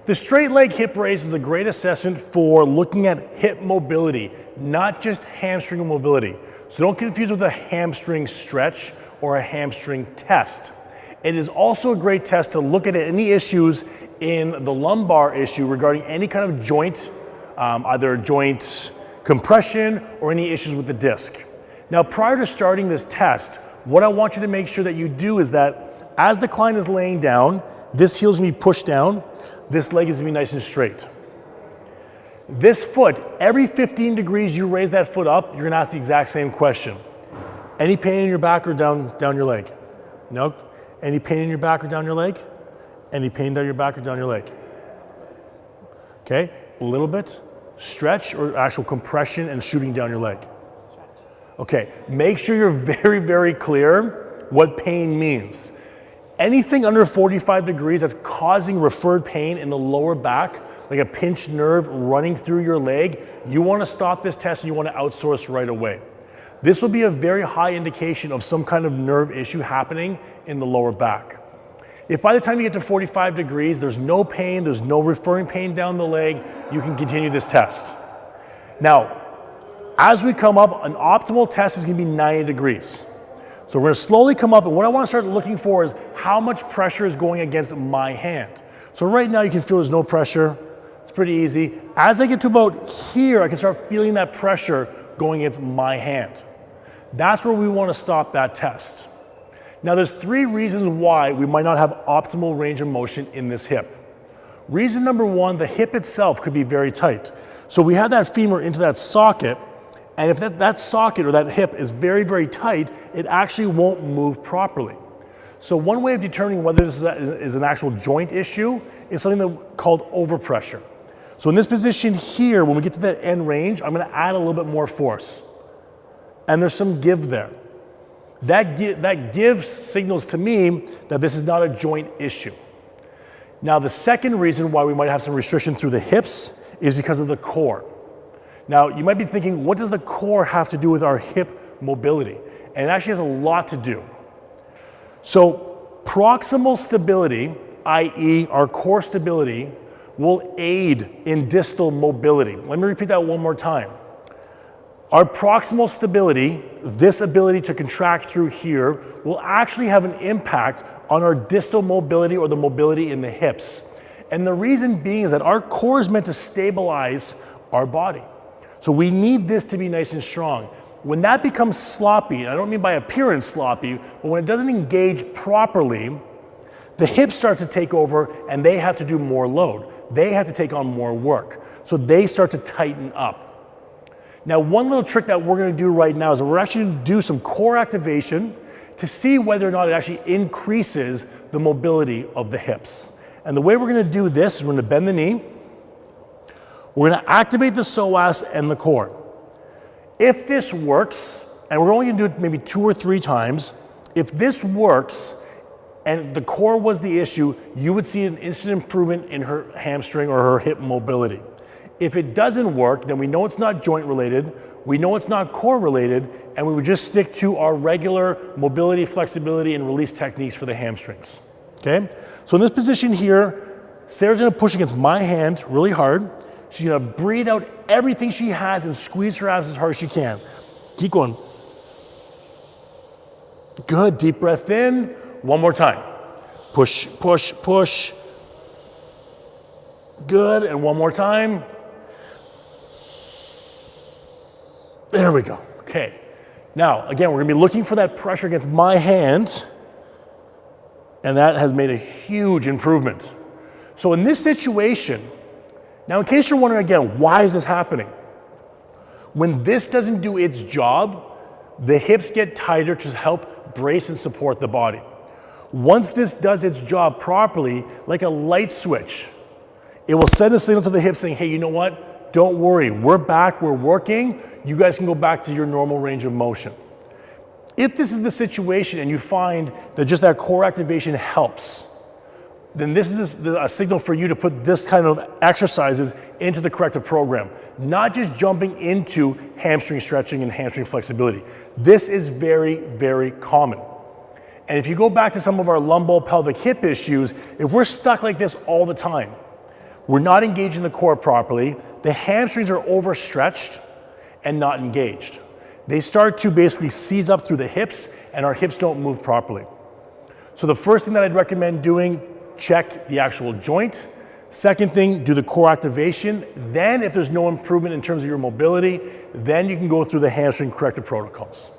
The straight leg hip raise is a great assessment for looking at hip mobility, not just hamstring mobility. So don't confuse it with a hamstring stretch or a hamstring test. It is also a great test to look at any issues in the lumbar issue regarding any kind of joint, either joint compression or any issues with the disc. Now, prior to starting this test, what I want you to make sure that you do is that as the client is laying down, this heel is going to be pushed down, this leg is going to be nice and straight. This foot, every 15 degrees you raise that foot up, you're going to ask the exact same question. Any pain in your back or down your leg? No? Any pain in your back or down your leg? Any pain down your back or down your leg? Okay, a little bit. Stretch or actual compression and shooting down your leg? Stretch. Okay, make sure you're very, very clear what pain means. Anything under 45 degrees that's causing referred pain in the lower back, like a pinched nerve running through your leg, you want to stop this test and you want to outsource right away. This will be a very high indication of some kind of nerve issue happening in the lower back. If by the time you get to 45 degrees, there's no pain, there's no referring pain down the leg, you can continue this test. Now, as we come up, an optimal test is going to be 90 degrees. So we're going to slowly come up, and what I want to start looking for is how much pressure is going against my hand. So right now you can feel there's no pressure. It's pretty easy. As I get to about here, I can start feeling that pressure going against my hand. That's where we want to stop that test. Now there's 3 reasons why we might not have optimal range of motion in this hip. Reason number 1, the hip itself could be very tight. So we have that femur into that socket, and if that socket or that hip is very, very tight, it actually won't move properly. So one way of determining whether this is an actual joint issue is something called overpressure. So in this position here, when we get to that end range, I'm going to add a little bit more force. And there's some give there. That give signals to me that this is not a joint issue. Now, the second reason why we might have some restriction through the hips is because of the core. Now, you might be thinking, what does the core have to do with our hip mobility? And it actually has a lot to do. So proximal stability, i.e. our core stability, will aid in distal mobility. Let me repeat that one more time. Our proximal stability, this ability to contract through here, will actually have an impact on our distal mobility or the mobility in the hips. And the reason being is that our core is meant to stabilize our body. So we need this to be nice and strong. When that becomes sloppy, and I don't mean by appearance sloppy, but when it doesn't engage properly, the hips start to take over and they have to do more load. They have to take on more work. So they start to tighten up. Now, one little trick that we're going to do right now is we're actually going to do some core activation to see whether or not it actually increases the mobility of the hips. And the way we're going to do this is we're going to bend the knee. We're going to activate the psoas and the core. If this works, and we're only going to do it maybe 2 or 3 times, if this works and the core was the issue, you would see an instant improvement in her hamstring or her hip mobility. If it doesn't work, then we know it's not joint related, we know it's not core related, and we would just stick to our regular mobility, flexibility, and release techniques for the hamstrings. Okay? So in this position here, Sarah's going to push against my hand really hard. She's going to breathe out everything she has and squeeze her abs as hard as she can. Keep going. Good. Deep breath in. One more time. Push, push, push. Good. And one more time. There we go. Okay. Now, again, we're going to be looking for that pressure against my hand, and that has made a huge improvement. So in this situation, now in case you're wondering again, why is this happening? When this doesn't do its job, the hips get tighter to help brace and support the body. Once this does its job properly, like a light switch, it will send a signal to the hips saying, hey, you know what? Don't worry, we're back, we're working. You guys can go back to your normal range of motion. If this is the situation and you find that just that core activation helps, then this is a signal for you to put this kind of exercises into the corrective program, not just jumping into hamstring stretching and hamstring flexibility. This is very, very common. And if you go back to some of our lumbopelvic hip issues, if we're stuck like this all the time, we're not engaging the core properly, the hamstrings are overstretched and not engaged. They start to basically seize up through the hips, and our hips don't move properly. So the first thing that I'd recommend doing, check the actual joint. Second thing, do the core activation. Then if there's no improvement in terms of your mobility, then you can go through the hamstring corrective protocols.